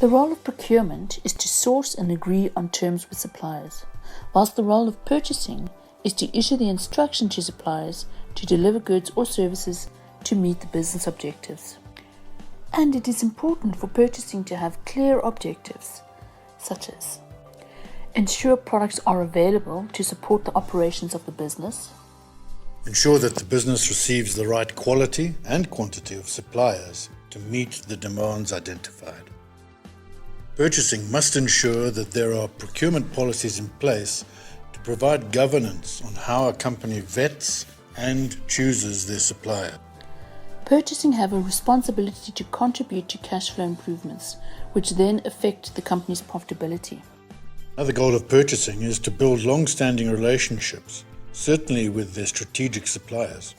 The role of procurement is to source and agree on terms with suppliers, whilst the role of purchasing is to issue the instruction to suppliers to deliver goods or services to meet the business objectives. And it is important for purchasing to have clear objectives, such as ensure products are available to support the operations of the business, ensure that the business receives the right quality and quantity of suppliers to meet the demands identified. Purchasing must ensure that there are procurement policies in place to provide governance on how a company vets and chooses their supplier. Purchasing have a responsibility to contribute to cash flow improvements, which then affect the company's profitability. Another goal of purchasing is to build long-standing relationships, certainly with their strategic suppliers.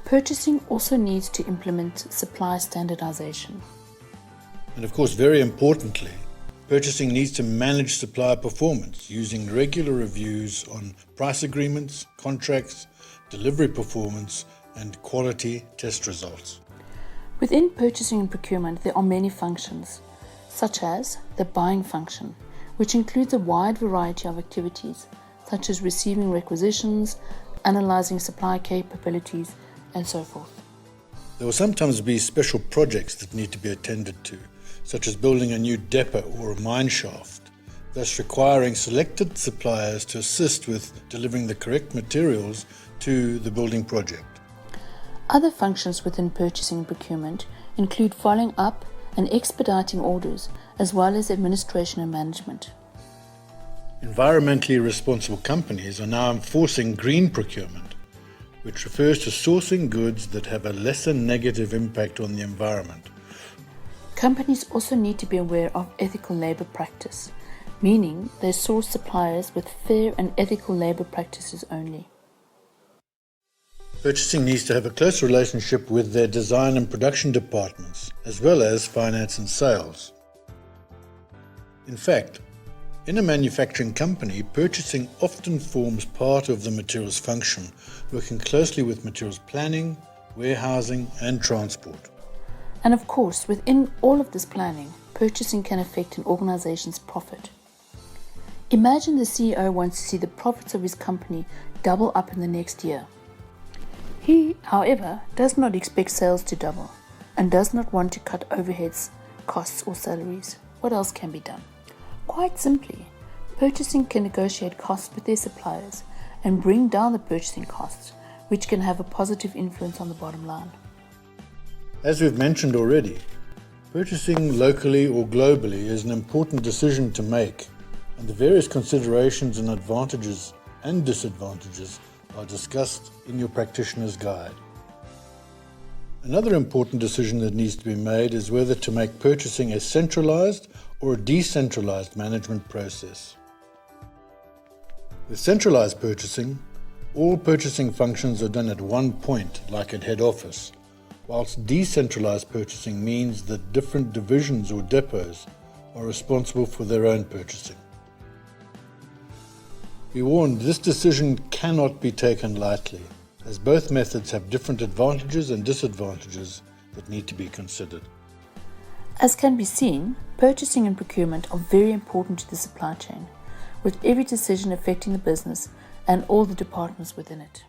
Purchasing also needs to implement supplier standardization. And of course, very importantly, purchasing needs to manage supplier performance using regular reviews on price agreements, contracts, delivery performance, and quality test results. Within purchasing and procurement, there are many functions, such as the buying function, which includes a wide variety of activities, such as receiving requisitions, analyzing supply capabilities, and so forth. There will sometimes be special projects that need to be attended to, such as building a new depot or a mine shaft, thus requiring selected suppliers to assist with delivering the correct materials to the building project. Other functions within purchasing and procurement include following up and expediting orders, as well as administration and management. Environmentally responsible companies are now enforcing green procurement, which refers to sourcing goods that have a lesser negative impact on the environment. Companies also need to be aware of ethical labor practice, meaning they source suppliers with fair and ethical labor practices only. Purchasing needs to have a close relationship with their design and production departments, as well as finance and sales. In fact, in a manufacturing company, purchasing often forms part of the materials function, working closely with materials planning, warehousing, and transport. And of course, within all of this planning, purchasing can affect an organization's profit. Imagine the CEO wants to see the profits of his company double up in the next year. He, however, does not expect sales to double and does not want to cut overheads, costs, or salaries. What else can be done? Quite simply, purchasing can negotiate costs with their suppliers and bring down the purchasing costs, which can have a positive influence on the bottom line. As we've mentioned already, purchasing locally or globally is an important decision to make, and the various considerations and advantages and disadvantages are discussed in your practitioner's guide. Another important decision that needs to be made is whether to make purchasing a centralized or a decentralized management process. With centralized purchasing, all purchasing functions are done at one point, like at head office, whilst decentralized purchasing means that different divisions or depots are responsible for their own purchasing. Be warned, this decision cannot be taken lightly, as both methods have different advantages and disadvantages that need to be considered. As can be seen, purchasing and procurement are very important to the supply chain, with every decision affecting the business and all the departments within it.